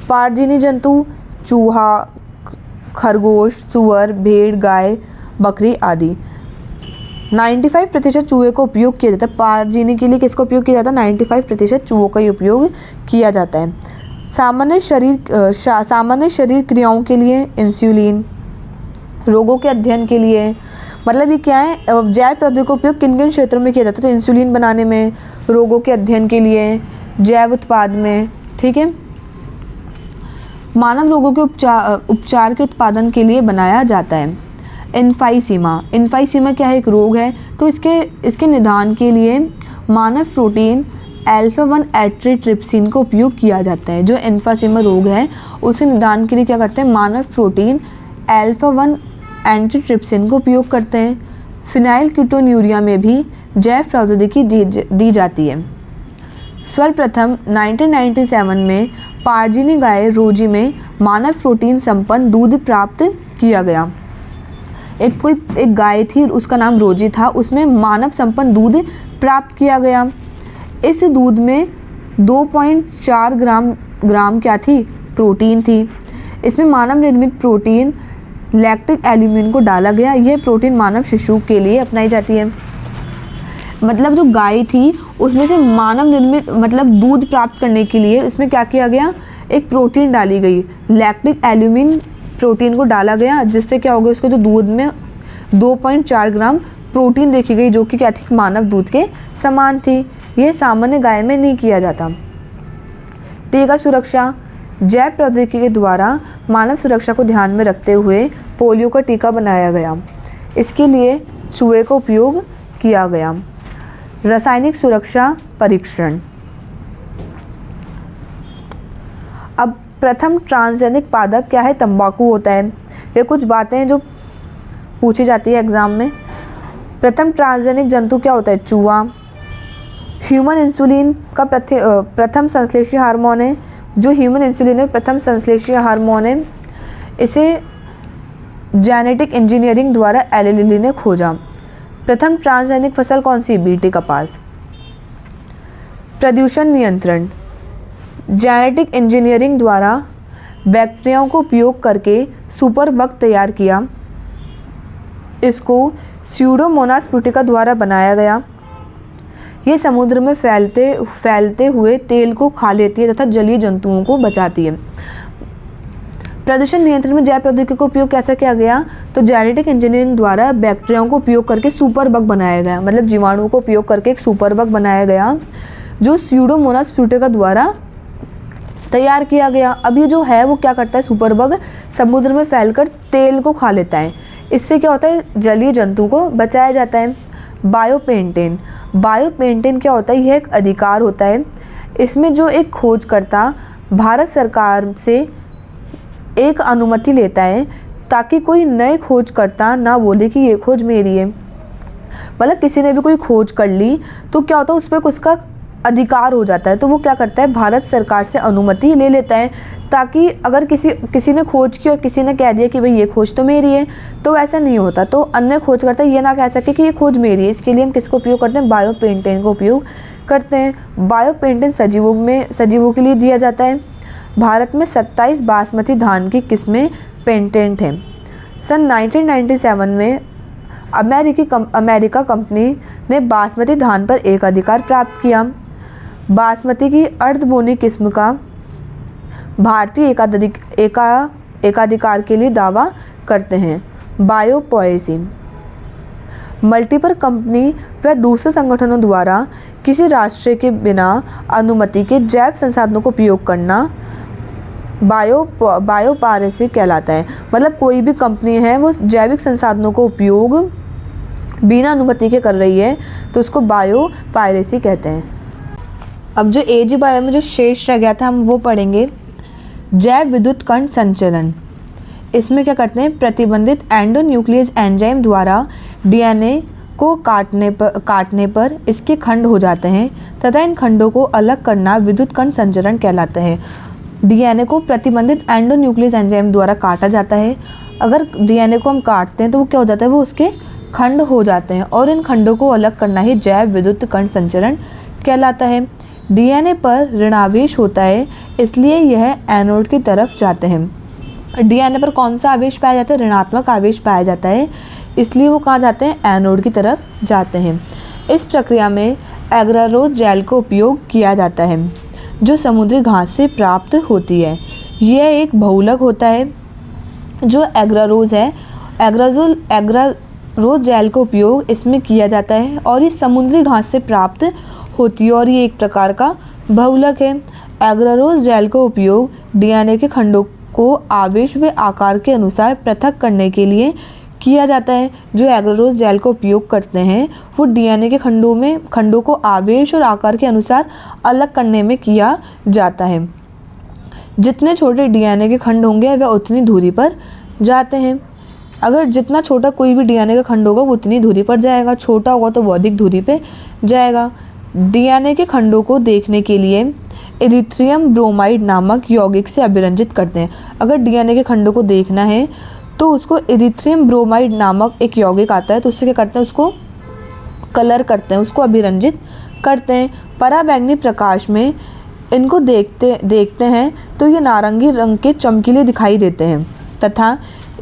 पारजीनी जंतु, चूहा, खरगोश, सुअर, भेड़, गाय, बकरी आदि। 95% चूहे का उपयोग किया जाता है। पारजीनी के लिए किसका उपयोग किया जाता है, 95% चूहों का ही उपयोग किया जाता है। सामान्य शरीर क्रियाओं के लिए इंसुलिन, रोगों के अध्ययन के लिए, मतलब ये क्या है, जैव प्रौद्योगिकी का उपयोग किन किन क्षेत्रों में किया जाता है, तो इंसुलिन बनाने में, रोगों के अध्ययन के लिए, जैव उत्पाद में, ठीक है। मानव रोगों के उपचार के उत्पादन के लिए बनाया जाता है। इन्फाइसीमा क्या है, एक रोग है, तो इसके निदान के लिए मानव प्रोटीन अल्फा-1 एट्रिट्रिप्सिन का उपयोग किया जाता है। जो इन्फाइसीमा रोग है उसके निदान के लिए क्या करते हैं, मानव प्रोटीन अल्फा-1 एट्रिट्रिप्सिन का उपयोग करते हैं। फिनाइल कीटोन्यूरिया में भी जैव प्रौद्योगिकी दी जाती है। सर्वप्रथम 1997 में पारजीनी गाय रोजी में मानव प्रोटीन संपन्न दूध प्राप्त किया गया। एक गाय थी, उसका नाम रोजी था, उसमें मानव संपन्न दूध प्राप्त किया गया। इस दूध में 2.4 ग्राम क्या थी, प्रोटीन थी। इसमें मानव निर्मित प्रोटीन लैक्टिक एल्यूमिन को डाला गया। यह प्रोटीन मानव शिशु के लिए अपनाई जाती है। मतलब जो गाय थी उसमें से मानव निर्मित मतलब दूध प्राप्त करने के लिए इसमें क्या किया गया, एक प्रोटीन डाली गई, लैक्टिक एल्यूमिन प्रोटीन को डाला गया, जिससे क्या हो गया, उसके जो दूध में 2.4 ग्राम प्रोटीन देखी गई, जो कि क्या थी, मानव दूध के समान थी। यह सामान्य गाय में नहीं किया जाता। टीका सुरक्षा, जैव प्रौद्योगिकी के द्वारा मानव सुरक्षा को ध्यान में रखते हुए पोलियो का टीका बनाया गया। इसके लिए चूहे का उपयोग किया गया। रासायनिक सुरक्षा परीक्षण। अब प्रथम ट्रांसजेनिक पादप क्या है, तंबाकू होता है। ये कुछ बातें हैं जो पूछी जाती है एग्जाम में। प्रथम ट्रांसजेनिक जंतु क्या होता है, चूहा। ह्यूमन इंसुलिन का प्रथम संश्लेषीय हार्मोन है। जो ह्यूमन इंसुलिन है प्रथम संश्लेषीय हार्मोन है। इसे जेनेटिक इंजीनियरिंग द्वारा एली लिली ने खोजा। प्रथम ट्रांसजेनिक फसल कौन सी, बीटी कपास। प्रदूषण नियंत्रण, जेनेटिक इंजीनियरिंग द्वारा बैक्टीरियाओं को उपयोग करके सुपर बग तैयार किया। इसको स्यूडोमोनास ब्यूटिका द्वारा बनाया गया। ये समुद्र में फैलते हुए तेल को खा लेती है तथा जलीय जंतुओं को बचाती है। प्रदूषण नियंत्रण में जैव प्रौद्योगिकी का उपयोग कैसा किया गया, तो जेनेटिक इंजीनियरिंग द्वारा बैक्टीरियाओं को उपयोग करके सुपर बग बनाया गया। मतलब जीवाणुओं को उपयोग करके एक सुपर बग बनाया गया जो स्यूडोमोनास ब्यूटिका द्वारा तैयार किया गया। अब ये जो है वो क्या करता है, सुपर बग समुद्र में फैलकर तेल को खा लेता है। इससे क्या होता है, जलीय जंतु को बचाया जाता है। बायोपेंटेन, बायोपेंटेन क्या होता है, यह एक अधिकार होता है। इसमें जो एक खोजकर्ता भारत सरकार से एक अनुमति लेता है ताकि कोई नए खोजकर्ता ना बोले कि ये खोज मेरी है। मतलब किसी ने भी कोई खोज कर ली तो क्या होता है, उस पर उसका अधिकार हो जाता है, तो वो क्या करता है, भारत सरकार से अनुमति ले लेता है, ताकि अगर किसी ने खोज की और किसी ने कह दिया कि भाई ये खोज तो मेरी है, तो ऐसा नहीं होता। तो अन्य खोजकर्ता ये ना कह सके कि ये खोज मेरी है। इसके लिए हम किसको उपयोग करते हैं, बायोपेटेंट का उपयोग करते हैं। बायोपेटेंट सजीवों के लिए दिया जाता है। भारत में 27 बासमती धान की किस्में पेटेंट हैं। सन 1997 में अमेरिका कंपनी ने बासमती धान पर एक अधिकार प्राप्त किया। बासमती की अर्धबोनी किस्म का भारतीय एकाधिकार के लिए दावा करते हैं। बायोपॉयसी मल्टीपल कंपनी व दूसरे संगठनों द्वारा किसी राष्ट्र के बिना अनुमति के जैव संसाधनों को उपयोग करना बायोपायरेसी कहलाता है। मतलब कोई भी कंपनी है वो जैविक संसाधनों को उपयोग बिना अनुमति के कर रही है, तो उसको बायोपायरेसी कहते हैं। अब जो एजी बायो में जो शेष रह गया था हम वो पढ़ेंगे। जैव विद्युत कण संचलन, इसमें क्या करते हैं, प्रतिबंधित एंडोन्यूक्लियस एंजाइम द्वारा डीएनए को काटने पर इसके खंड हो जाते हैं तथा इन खंडों को अलग करना विद्युत कण संचरण कहलाता है। डीएनए को प्रतिबंधित एंडोन्यूक्लियस एंजाइम द्वारा काटा जाता है। अगर डीएनए को हम काटते हैं तो वो क्या हो जाता है, वो उसके खंड हो जाते हैं और इन खंडों को अलग करना ही जैव विद्युत कण संचरण कहलाता है। डीएनए पर ऋणावेश होता है, इसलिए यह एनोड की तरफ जाते हैं। डीएनए पर कौन सा आवेश पाया जाता है, ऋणात्मक आवेश पाया जाता है, इसलिए वो कहाँ जाते हैं, एनोड की तरफ जाते हैं। इस प्रक्रिया में एग्रारोज जेल का उपयोग किया जाता है जो समुद्री घास से प्राप्त होती है। यह एक बहुलक होता है। जो एग्रारोज है, एग्रारोज जेल का उपयोग इसमें किया जाता है और ये समुद्री घास से प्राप्त होती है और ये एक प्रकार का बहुलक है। एग्रारोज जेल का उपयोग डीएनए के खंडों को आवेश व आकार के अनुसार पृथक करने के लिए किया जाता है। जो एग्रारोज जेल का उपयोग करते हैं वो डीएनए के खंडों को आवेश और आकार के अनुसार अलग करने में किया जाता है। जितने छोटे डीएनए के खंड होंगे वह उतनी दूरी पर जाते हैं। अगर जितना छोटा कोई भी डीएनए का खंड होगा वो उतनी दूरी पर जाएगा, छोटा होगा तो वो अधिक दूरी पे जाएगा। डीएनए के खंडों को देखने के लिए इरिथ्रियम ब्रोमाइड नामक यौगिक से अभिरंजित करते हैं। अगर डीएनए के खंडों को देखना है तो उसको इरिथ्रियम ब्रोमाइड नामक एक यौगिक आता है, तो उससे क्या करते हैं, उसको कलर करते हैं, उसको अभिरंजित करते हैं। पराबैंगनी प्रकाश में इनको देखते हैं तो ये नारंगी रंग के चमकीले दिखाई देते हैं तथा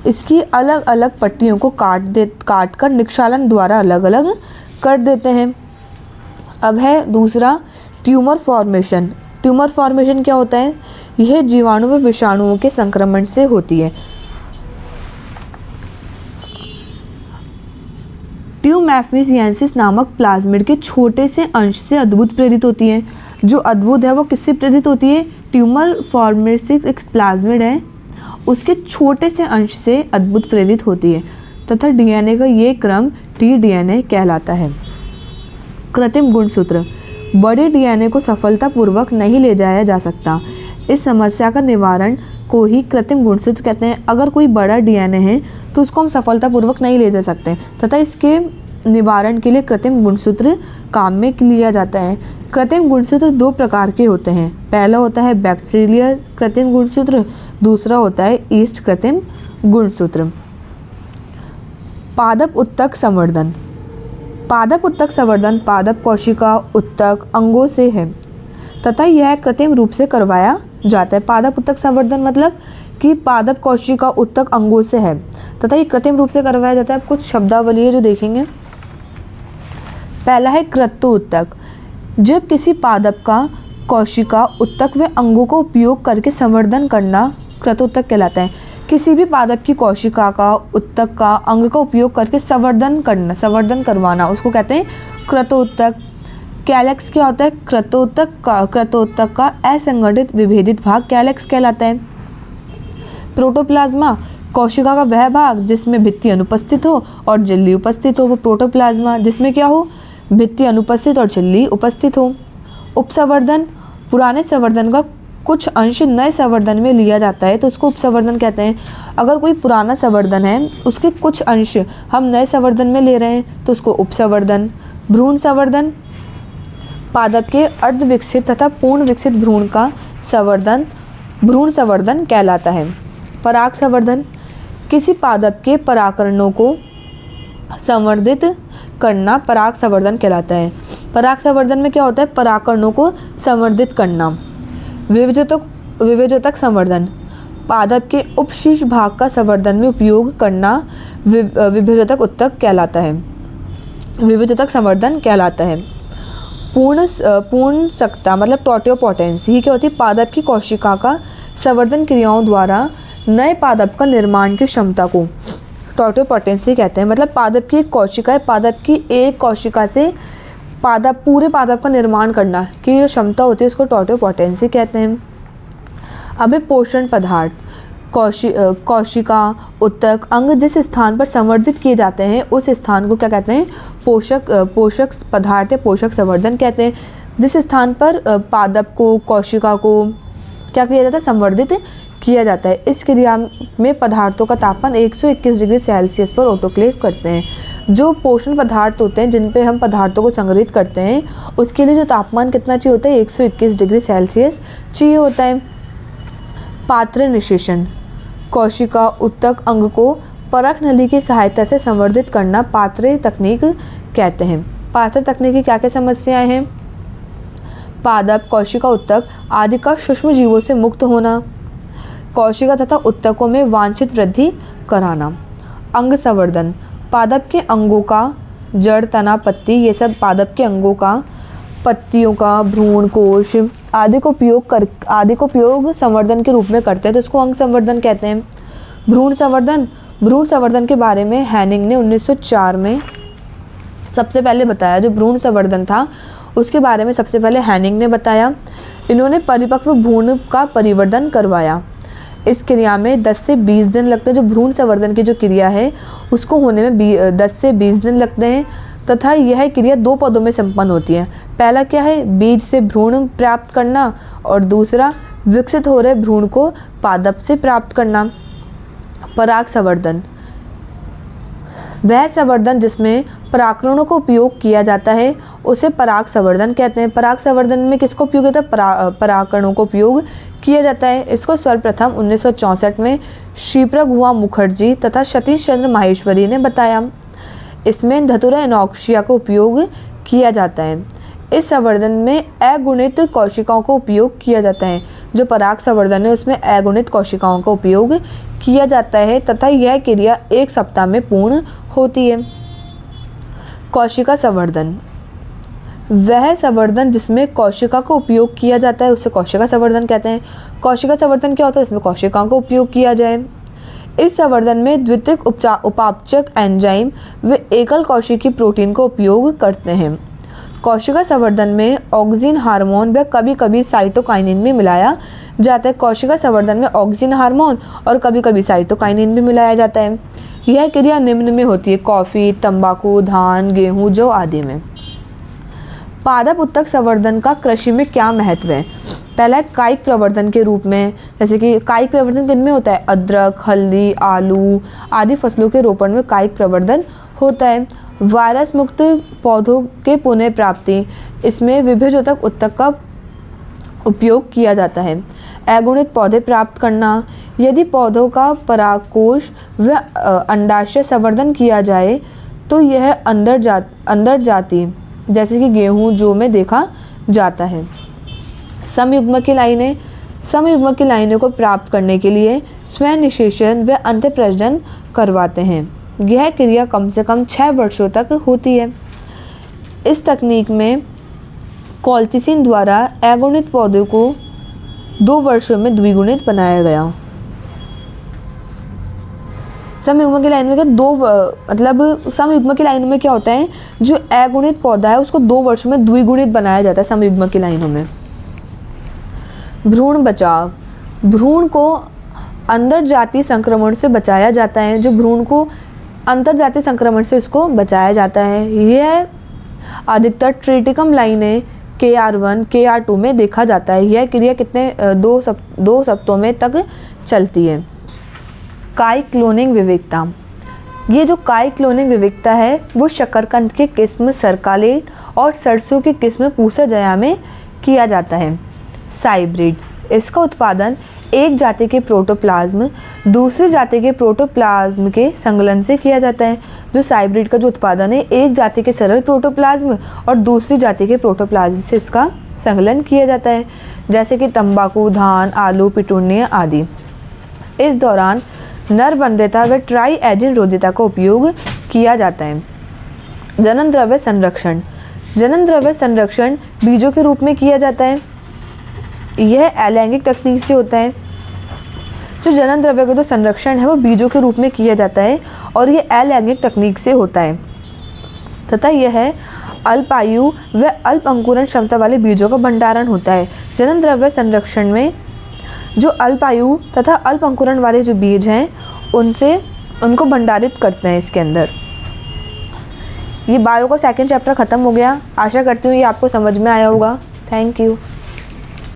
इसकी अलग अलग पट्टियों को काट कर निक्षालन द्वारा अलग अलग कर देते हैं। अब है दूसरा ट्यूमर फॉर्मेशन। ट्यूमर फॉर्मेशन क्या होता है, यह जीवाणु व विषाणुओं के संक्रमण से होती है। ट्यूमैफिसियंसिस नामक प्लाज्मिड के छोटे से अंश से अद्भुत प्रेरित होती है। जो अद्भुत है वो किससे प्रेरित होती है, ट्यूमर फॉर्मेसिस एक प्लाज्मिड है, उसके छोटे से अंश से अद्भुत प्रेरित होती है तथा डीएनए का ये क्रम टी-डीएनए कहलाता है। कृत्रिम गुणसूत्र, बड़े डीएनए को सफलतापूर्वक नहीं ले जाया जा सकता। इस समस्या का निवारण को ही कृत्रिम गुणसूत्र कहते हैं। अगर कोई बड़ा डीएनए है तो उसको हम सफलतापूर्वक नहीं ले जा सकते तथा इसके निवारण के लिए कृत्रिम गुणसूत्र काम में लिया जाता है। कृत्रिम गुणसूत्र दो प्रकार के होते हैं। पहला होता है बैक्टीरियल कृत्रिम गुणसूत्र, दूसरा होता है ईस्ट कृत्रिम गुणसूत्र। पादप उत्तक संवर्धन। पादप उत्तक संवर्धन पादप कोशिका उत्तक अंगों से है तथा यह कृत्रिम रूप से करवाया जाता है। पादप उत्तक संवर्धन मतलब कि पादप कोशिका उत्तक अंगों से है तथा ये कृत्रिम रूप से करवाया जाता है। अब कुछ शब्दावली है जो देखेंगे। पहला है कृत्यो उत्तक। जब किसी पादप का कोशिका उत्तक व अंगों को उपयोग करके संवर्धन करना कृत्योत्तक कहलाता है। किसी भी पादप की कोशिका का उत्तक का अंग का उपयोग करके संवर्धन करवाना उसको कहते हैं कृत्योत्तक। कैलेक्स क्या होता है, कृत्योत्तक का असंगठित विभेदित भाग कैलेक्स कहलाता है। प्रोटोप्लाज्मा, कोशिका का वह भाग जिसमें भित्ति अनुपस्थित हो और झिल्ली उपस्थित हो वो प्रोटोप्लाज्मा, जिसमें क्या हो, भित्ति अनुपस्थित और झिल्ली उपस्थित हो। उपसंवर्धन, पुराने संवर्धन का कुछ अंश नए संवर्धन में लिया जाता है तो उसको उपसंवर्धन कहते हैं। अगर कोई पुराना संवर्धन है उसके कुछ अंश हम नए संवर्धन में ले रहे हैं तो उसको उपसंवर्धन। भ्रूण संवर्धन, पादप के अर्ध विकसित तथा पूर्ण विकसित भ्रूण का संवर्धन भ्रूण संवर्धन कहलाता है। पराग संवर्धन किसी पादप के परागकणों को संवर्धित करना पराग संवर्धन कहलाता है। पराग संवर्धन में क्या होता है? परागकणों को संवर्धित करना। विभेजोतक संवर्धन पादप के उपशीर्ष भाग का संवर्धन में उपयोग करना विभेजोतक उत्तक कहलाता है। विभेजोतक संवर्धन कहलाता है। पूर्णसकता मतलब टोटियोपोटेंस ही क्या होती है? पादप की कोशिका का संवर्धन क्रियाओं द्वारा नए पादप का निर्माण की क्षमता को टोटियोपोटेंसी कहते हैं। मतलब पादप की एक कोशिका है, पादप की एक कोशिका से पूरे पादप का निर्माण करना की जो क्षमता होती है उसको टोटियोपोटेंसी कहते हैं। अब पोषण पदार्थ कोशिका उत्तक अंग जिस स्थान पर संवर्धित किए जाते हैं उस स्थान को क्या कहते हैं? पोषक पदार्थ या पोषक संवर्धन कहते हैं। जिस स्थान पर पादप को कोशिका को क्या किया जाता है? संवर्धित किया जाता है। इस क्रिया में पदार्थों का तापमान 121 डिग्री सेल्सियस पर ऑटोक्लेव करते हैं। जो पोषण पदार्थ होते हैं जिन पे हम पदार्थों को संग्रहित करते हैं उसके लिए जो तापमान कितना चाहिए होता है? 121 डिग्री सेल्सियस चाहिए होता है। पात्र निषेचन कोशिका उत्तक अंग को परख नली की सहायता से संवर्धित करना पात्र तकनीक कहते हैं। पात्र तकनीक की क्या क्या समस्याएं हैं? पादप कोशिका उत्तक आदि का सूक्ष्म जीवों से मुक्त होना, कोशिका तथा उत्तकों में वांछित वृद्धि कराना। अंग संवर्धन पादप के अंगों का जड़ तना पत्ती ये सब पादप के अंगों का पत्तियों का भ्रूण कोश आदि को उपयोग संवर्धन के रूप में करते हैं तो इसको अंग संवर्धन कहते हैं। भ्रूण संवर्धन के बारे में हैनिंग ने 1904 में सबसे पहले बताया। जो भ्रूण संवर्धन था उसके बारे में सबसे पहले हैनिंग ने बताया। इन्होंने परिपक्व भ्रूण का परिवर्धन करवाया। इस क्रिया में 10 से 20 दिन लगते हैं। जो भ्रूण संवर्धन की जो क्रिया है उसको होने में 10 से 20 दिन लगते हैं तथा यह क्रिया 2 पदों में संपन्न होती है। पहला क्या है? बीज से भ्रूण प्राप्त करना और दूसरा विकसित हो रहे भ्रूण को पादप से प्राप्त करना। पराग संवर्धन वह संवर्धन जिसमें परागकणों को उपयोग किया जाता है उसे पराग संवर्धन कहते हैं। पराग संवर्धन में किसको उपयोग होता है? परागकणों को उपयोग किया जाता है। इसको सर्वप्रथम 1964 में श्रीप्रभुआ मुखर्जी तथा सतीश चंद्र माहेश्वरी ने बताया। इसमें धतुरा एनॉक्सिया का उपयोग किया जाता है। इस संवर्धन में अगुणित कोशिकाओं का उपयोग किया जाता है। जो पराग संवर्धन है उसमें अगुणित कोशिकाओं का उपयोग किया जाता है तथा यह क्रिया 1 सप्ताह में पूर्ण होती है। कोशिका संवर्धन वह संवर्धन जिसमें कोशिका का उपयोग किया जाता है उसे कोशिका संवर्धन कहते हैं। कोशिका संवर्धन क्या होता है? इसमें कोशिकाओं का उपयोग किया जाए। इस संवर्धन में द्वितीयक उपापचक एंजाइम व एकल कोशिकी प्रोटीन का उपयोग करते हैं। कोशिका संवर्धन में ऑक्सिन हार्मोन व कभी कभी साइटोकाइनिन में मिलाया जाता है। कोशिका संवर्धन में ऑक्सिन हार्मोन और कभी कभी साइटोकाइनिन भी मिलाया जाता है। यह क्रिया निम्न में होती है: कॉफ़ी, तंबाकू, धान, गेहूँ, जौ आदि में। पादप उत्तक संवर्धन का कृषि में क्या महत्व है? पहला है कायिक प्रवर्धन के रूप में, जैसे कि कायिक प्रवर्धन किनमें होता है? अदरक, हल्दी, आलू आदि फसलों के रोपण में कायिक प्रवर्धन होता है। वायरस मुक्त पौधों के पुनः प्राप्ति, इसमें विभेजोतक उत्तक का उपयोग किया जाता है। अगुणित पौधे प्राप्त करना, यदि पौधों का परागकोश व अंडाशय संवर्धन किया जाए तो यह अंदर जाति जैसे कि गेहूँ, जौ में देखा जाता है। समयुग्मक की लाइनें को प्राप्त करने के लिए स्वयं निषेचन व अंतःप्रजनन करवाते हैं। यह क्रिया कम से कम 6 वर्षों तक होती है। इस तकनीक में कॉल्चिसिन द्वारा अगुणित पौधों को 2 वर्षों में द्विगुणित बनाया गया। समयुग्म की लाइन में समयुग्म की लाइनों में क्या होता है? जो अगुणित पौधा है उसको 2 वर्षों में द्विगुणित बनाया जाता है समयुग्म की लाइनों में। भ्रूण बचाव, भ्रूण को अंतर्जातीय संक्रमण से बचाया जाता है। जो भ्रूण को अंतर्जातीय संक्रमण से इसको बचाया जाता है। यह अधिकतर ट्रिटिकम लाइनें KR1, KR2 में देखा जाता है। यह क्रिया कितने 2 सप्ताहों में तक चलती है। कायिक क्लोनिंग विविधता, ये जो काई क्लोनिंग विविधता है वो शकरकंद के किस्म सर्कालेट और सरसों की किस्म पूसा जया में किया जाता है। साइब्रिड, इसका उत्पादन एक जाति के प्रोटोप्लाज्म दूसरी जाति के प्रोटोप्लाज्म के संकलन से किया जाता है। जो साइब्रिड का जो उत्पादन है एक जाति के सरल प्रोटोप्लाज्म और दूसरी जाति के प्रोटोप्लाज्म से इसका संकलन किया जाता है, जैसे कि तंबाकू, धान, आलू, पिटूनिया आदि। इस दौरान नरबंधिता व ट्राई एजिन रोधिता का उपयोग किया जाता है। जनन द्रव्य संरक्षण, जनन द्रव्य संरक्षण बीजों के रूप में किया जाता है। यह अलैंगिक तकनीक से होता है। जो जनन द्रव्य का जो संरक्षण है वो बीजों के रूप में किया जाता है और ये अलैंगिक तकनीक से होता है तथा यह अल्पायु व अल्प अंकुरण क्षमता वाले बीजों का भंडारण होता है। जनन द्रव्य संरक्षण में जो अल्पायु तथा अल्प अंकुरण वाले जो बीज हैं उनको भंडारित करते हैं इसके अंदर। ये बायो का सेकंड चैप्टर ख़त्म हो गया। आशा करती हूँ ये आपको समझ में आया होगा। Thank you.